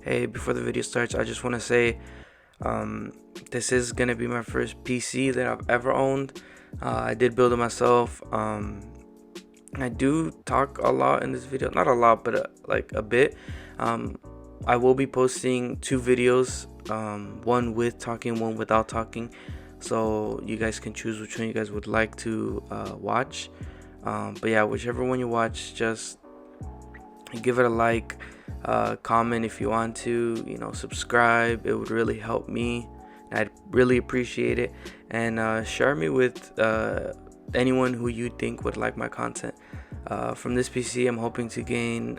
Hey, before the video starts, I just want to say this is gonna be my first PC that I've ever owned. I did build it myself. I do talk a lot in this video, not a lot, but like a bit. I will be posting two videos, one with talking, one without talking, so you guys can choose which one you guys would like to watch. But yeah, whichever one you watch, just give it a like, comment if you want to, subscribe. It would really help me. I'd really appreciate it. And share me with anyone who you think would like my content. From this PC, I'm hoping to gain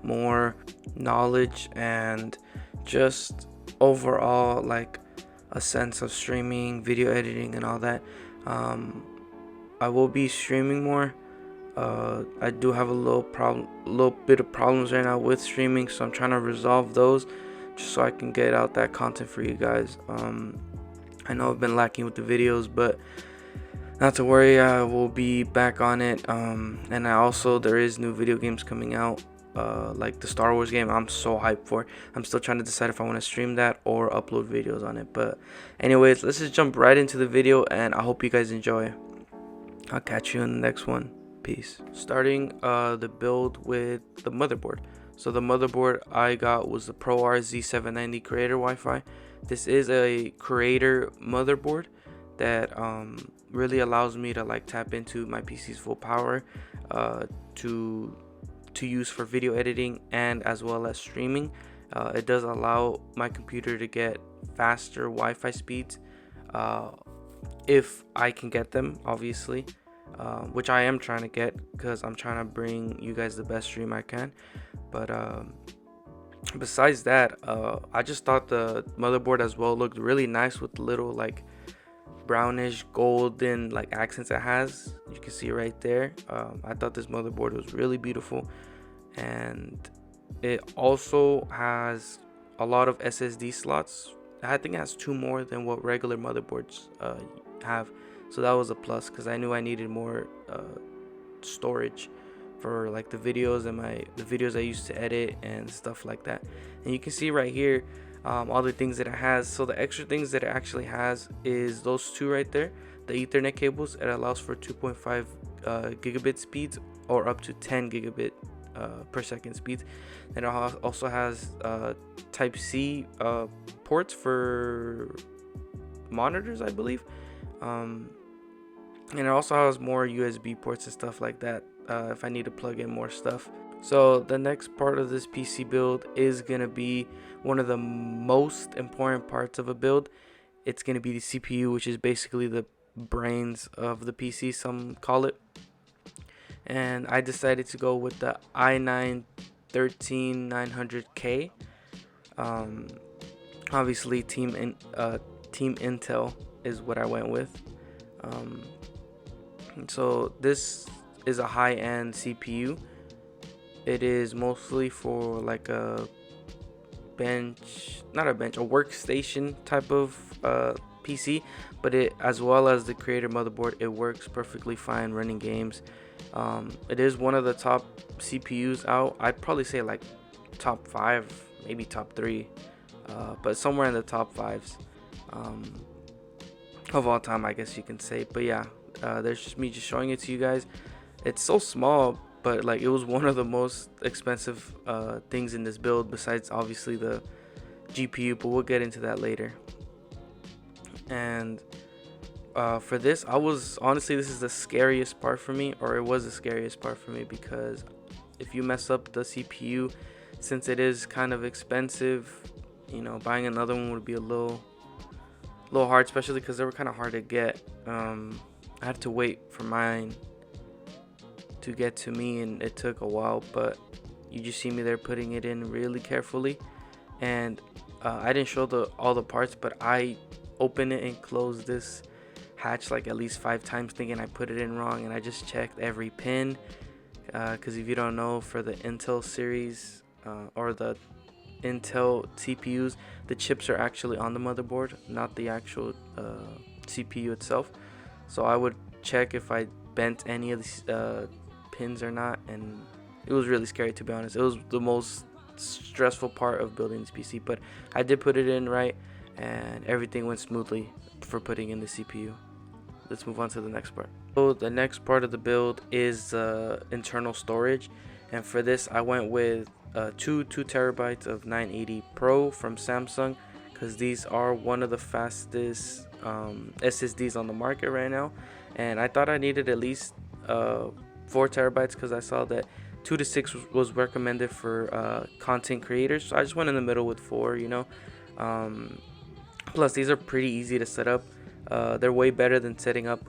more knowledge and just overall like a sense of streaming, video editing, and all that. I will be streaming more. I do have a little bit of problems right now with streaming, so I'm trying to resolve those just so I can get out that content for you guys. I know I've been lacking with the videos, but not to worry, I will be back on it. And there is new video games coming out, like the Star Wars game. I'm so hyped for. I'm still trying to decide if I want to stream that or upload videos on it. But anyways, let's just jump right into the video, and I hope you guys enjoy. I'll catch you in the next one. Peace. Starting the build with the motherboard. So the motherboard I got was the ProRZ790 Creator Wi-Fi. This is a creator motherboard that really allows me to like tap into my PC's full power to use for video editing and as well as streaming. It does allow my computer to get faster Wi-Fi speeds if I can get them, obviously. Which I am trying to get because I'm trying to bring you guys the best stream I can. But besides that, I just thought the motherboard as well looked really nice with little like brownish golden like accents it has. You can see right there. I thought this motherboard was really beautiful, and it also has a lot of SSD slots. I think it has two more than what regular motherboards have. So that was a plus because I knew I needed more storage for like the videos and the videos I used to edit and stuff like that. And you can see right here all the things that it has. So the extra things that it actually has is those two right there, the Ethernet cables. It allows for 2.5 gigabit speeds or up to 10 gigabit per second speeds. And it also has Type C ports for monitors, I believe. And it also has more USB ports and stuff like that if I need to plug in more stuff. So the next part of this PC build is going to be one of the most important parts of a build. It's going to be the CPU, which is basically the brains of the PC, some call it. And I decided to go with the i9-13900K. Obviously, Team Intel is what I went with. So this is a high-end CPU. It is mostly for like a workstation type of PC, but it, as well as the creator motherboard, it works perfectly fine running games. It is one of the top CPUs out. I'd probably say like top 5, maybe top 3, but somewhere in the top 5s of all time, I guess you can say. But yeah, there's just me just showing it to you guys. It's so small, but like it was one of the most expensive things in this build, besides obviously the GPU, but we'll get into that later. And for this, this is the scariest part for me, or it was the scariest part for me, because if you mess up the CPU, since it is kind of expensive, buying another one would be a little hard, especially because they were kind of hard to get. I had to wait for mine to get to me, and it took a while, but you just see me there putting it in really carefully. And I didn't show all the parts, but I opened it and closed this hatch like at least 5 times, thinking I put it in wrong, and I just checked every pin, because if you don't know, for the Intel series or the Intel CPUs, the chips are actually on the motherboard, not the actual CPU itself. So I would check if I bent any of the pins or not, and it was really scary, to be honest. It was the most stressful part of building this PC, but I did put it in right, and everything went smoothly for putting in the CPU. Let's move on to the next part. So the next part of the build is internal storage, and for this I went with 2 terabytes of 980 Pro from Samsung, because these are one of the fastest SSDs on the market right now, and I thought I needed at least 4 terabytes because I saw that 2 to 6 was recommended for content creators, so I just went in the middle with 4, you know. Plus these are pretty easy to set up. They're way better than setting up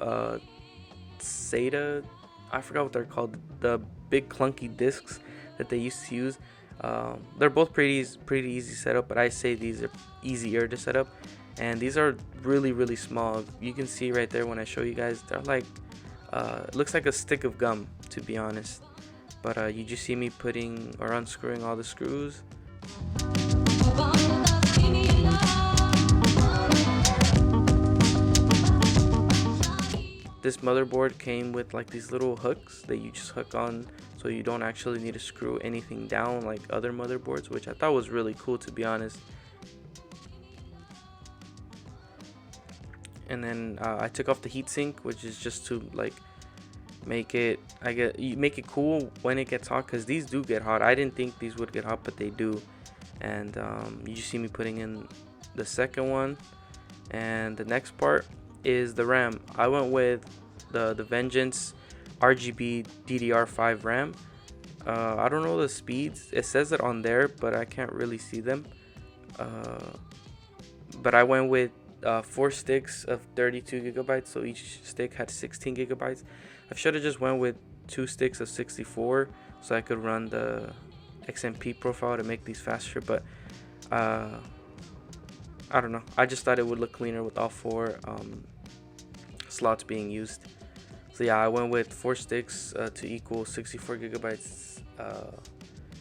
SATA, I forgot what they're called, the big clunky discs that they used to use. They're both pretty easy setup, but I say these are easier to set up, and these are really small. You can see right there when I show you guys, they're like it looks like a stick of gum, to be honest, but you just see me putting or unscrewing all the screws. This motherboard came with like these little hooks that you just hook on, so you don't actually need to screw anything down like other motherboards, which I thought was really cool, to be honest. And then I took off the heatsink, which is just to like make it cool when it gets hot, because these do get hot. I didn't think these would get hot, but they do. And you just see me putting in the second one. And the next part is the RAM. I went with the Vengeance RGB DDR5 RAM. I don't know the speeds. It says it on there, but I can't really see them. But I went with 4 sticks of 32 gigabytes, so each stick had 16 gigabytes. I should have just went with 2 sticks of 64, so I could run the XMP profile to make these faster, but I don't know, I just thought it would look cleaner with all 4 slots being used. So yeah, I went with 4 sticks to equal 64 gigabytes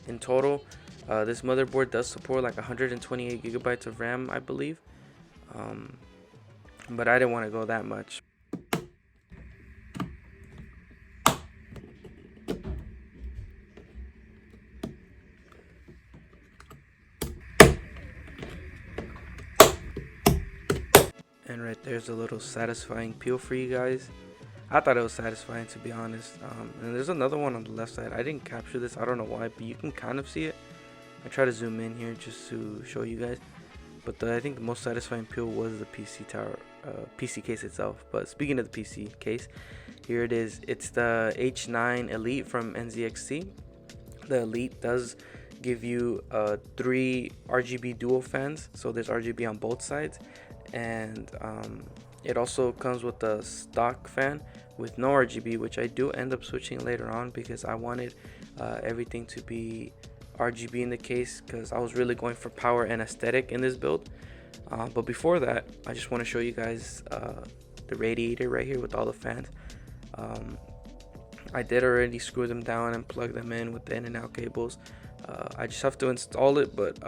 in total. This motherboard does support like 128 gigabytes of RAM, I believe, but I didn't want to go that much. And right there's a little satisfying peel for you guys. I thought it was satisfying, to be honest. And there's another one on the left side. I didn't capture this, I don't know why, but you can kind of see it. I try to zoom in here just to show you guys. But I think the most satisfying peel was the PC case itself. But speaking of the PC case, here it is. It's the H9 Elite from NZXT. The Elite does give you 3 RGB dual fans, so there's RGB on both sides, and it also comes with a stock fan with no RGB, which I do end up switching later on because I wanted everything to be RGB in the case, because I was really going for power and aesthetic in this build. But before that, I just want to show you guys the radiator right here with all the fans. I did already screw them down and plug them in with the in and out cables. I just have to install it, but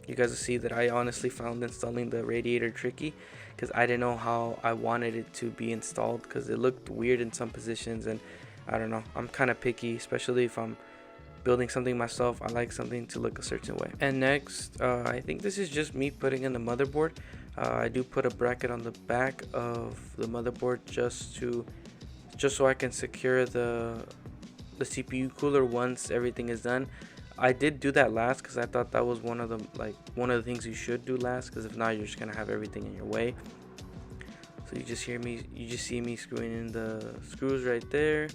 you guys will see that I honestly found installing the radiator tricky, because I didn't know how I wanted it to be installed, because it looked weird in some positions, and I don't know, I'm kind of picky, especially if I'm building something myself. I like something to look a certain way. And next, I think this is just me putting in the motherboard. I do put a bracket on the back of the motherboard just so I can secure the CPU cooler once everything is done. I did do that last because I thought that was one of the things you should do last, because if not, you're just gonna have everything in your way. So you just see me screwing in the screws right there.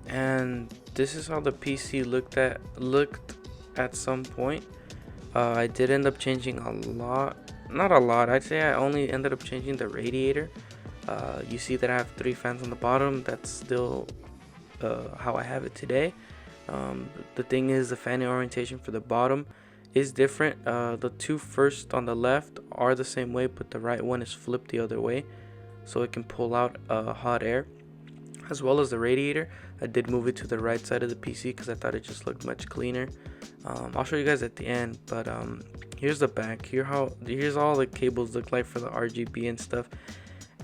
And this is how the PC looked at some point. I did end up changing a lot. Not a lot, I'd say I only ended up changing the radiator. You see that I have 3 fans on the bottom. That's still how I have it today. The thing is, the fanning orientation for the bottom is different. The 2 first on the left are the same way, but the right one is flipped the other way, so it can pull out hot air. as well as the radiator. I did move it to the right side of the PC because I thought it just looked much cleaner. I'll show you guys at the end, but here's the back. Here's all the cables look like for the RGB and stuff.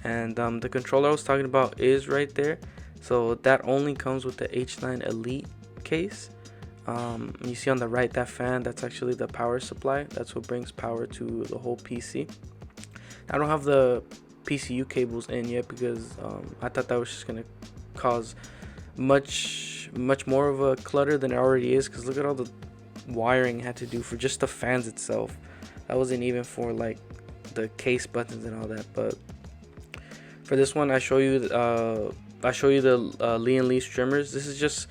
And the controller I was talking about is right there. So that only comes with the H9 Elite case. You see on the right, that fan, that's actually the power supply. That's what brings power to the whole PC. I don't have the PCU cables in yet because I thought that was just gonna cause much more of a clutter than it already is, because look at all the wiring I had to do for just the fans itself. That wasn't even for like the case buttons and all that. But for this one, I show you the Lee and Lee streamers. This is just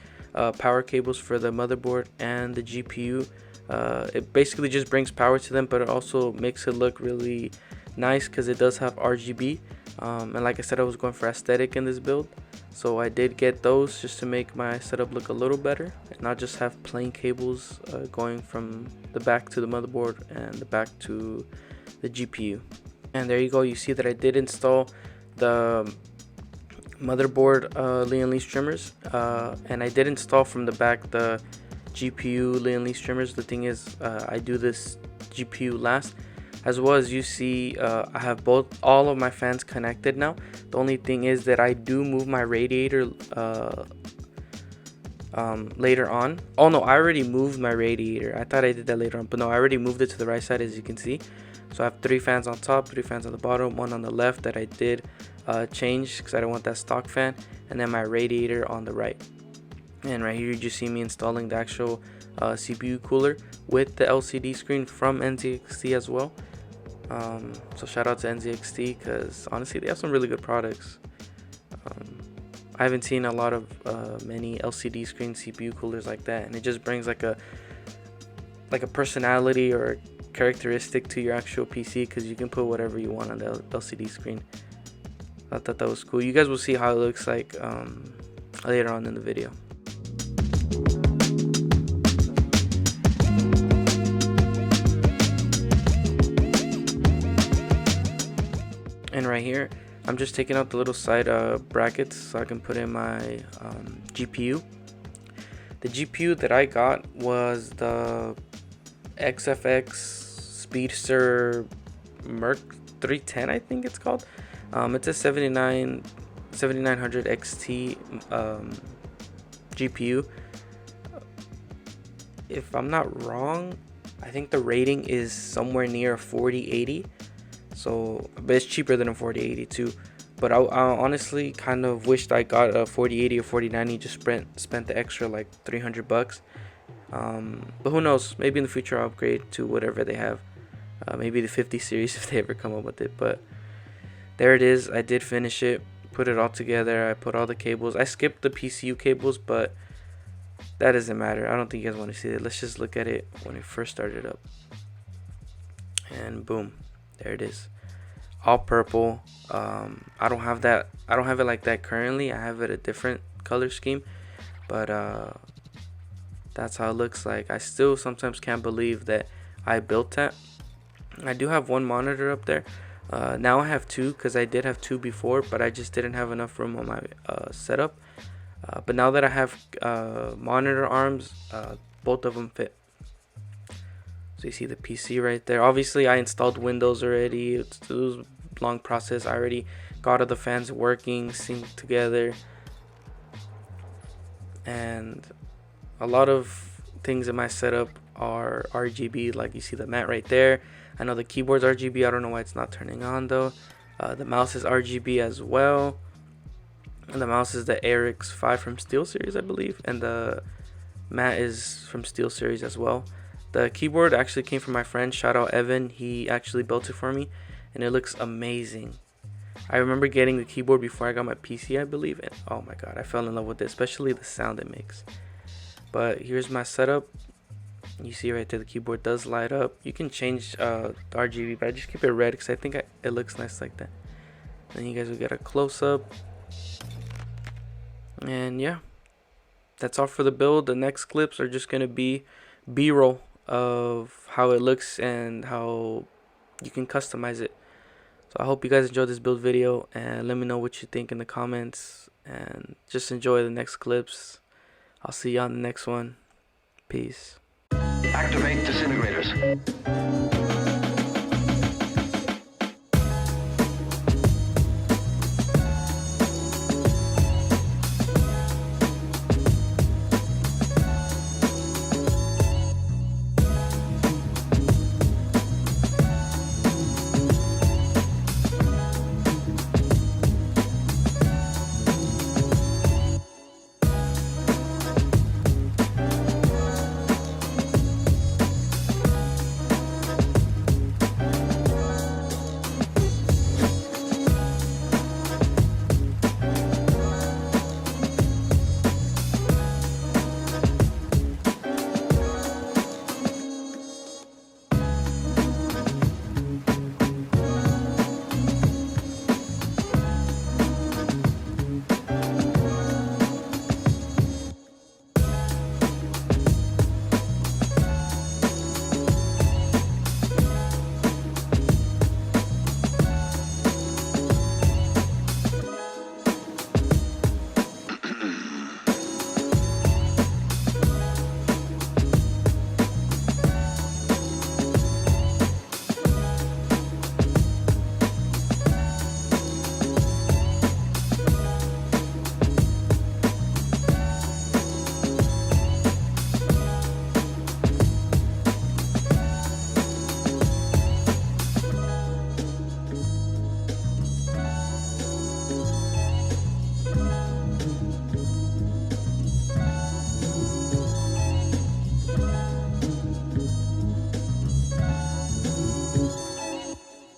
power cables for the motherboard and the GPU. It basically just brings power to them, but it also makes it look really nice because it does have RGB. And like I said, I was going for aesthetic in this build, so I did get those just to make my setup look a little better and not just have plain cables going from the back to the motherboard and the back to the GPU. And there you go, you see that I did install the motherboard Lee and Lee streamers, and I did install from the back the GPU Lee and Lee streamers. The thing is, I do this GPU last. As well as you see, I have all of my fans connected now. The only thing is that I do move my radiator later on. Oh no, I already moved my radiator. I thought I did that later on, but no, I already moved it to the right side, as you can see. So I have 3 fans on top, 3 fans on the bottom, 1 on the left that I did change because I don't want that stock fan, and then my radiator on the right. And right here you just see me installing the actual CPU cooler with the LCD screen from NZXT as well. So shout out to NZXT because honestly they have some really good products. I haven't seen a lot of many LCD screen CPU coolers like that, and it just brings like a personality or a characteristic to your actual PC because you can put whatever you want on the LCD screen. I thought that was cool. You guys will see how it looks like later on in the video. And right here, I'm just taking out the little side brackets so I can put in my GPU. The GPU that I got was the XFX Speedster Merc 310, I think it's called. It's a 7900 XT GPU. If I'm not wrong, I think the rating is somewhere near 4080. So, but it's cheaper than a 4080 too. But I honestly kind of wished I got a 4080 or 4090, just spent the extra like $300. But who knows? Maybe in the future I'll upgrade to whatever they have. Maybe the 50 series if they ever come up with it. But there it is. I did finish it, put it all together. I put all the cables. I skipped the PCU cables, but that doesn't matter. I don't think you guys want to see it. Let's just look at it when it first started up. And boom, there it is, all purple. I don't have it like that currently. I have it a different color scheme, but that's how it looks like. I still sometimes can't believe that I built that. I do have 1 monitor up there. Now I have 2 because I did have 2 before, but I just didn't have enough room on my setup. But now that I have monitor arms, both of them fit. So you see the PC right there. Obviously I installed Windows already. It was a long process. I already got all the fans working, synced together, and a lot of things in my setup are RGB. Like you see the mat right there. I know the keyboard's RGB. I don't know why it's not turning on though. The mouse is RGB as well. And the mouse is the RX 5 from SteelSeries, I believe. And the mat is from SteelSeries as well. The keyboard actually came from my friend. Shout out Evan. He actually built it for me. And it looks amazing. I remember getting the keyboard before I got my PC, I believe. And oh my god, I fell in love with it. Especially the sound it makes. But here's my setup. You see right there, the keyboard does light up. You can change the RGB, but I just keep it red because I think it looks nice like that. Then you guys will get a close-up. And yeah, that's all for the build. The next clips are just going to be B-roll of how it looks and how you can customize it. So I hope you guys enjoyed this build video, and let me know what you think in the comments. and just enjoy the next clips. I'll see you on the next one. Peace. Activate disintegrators.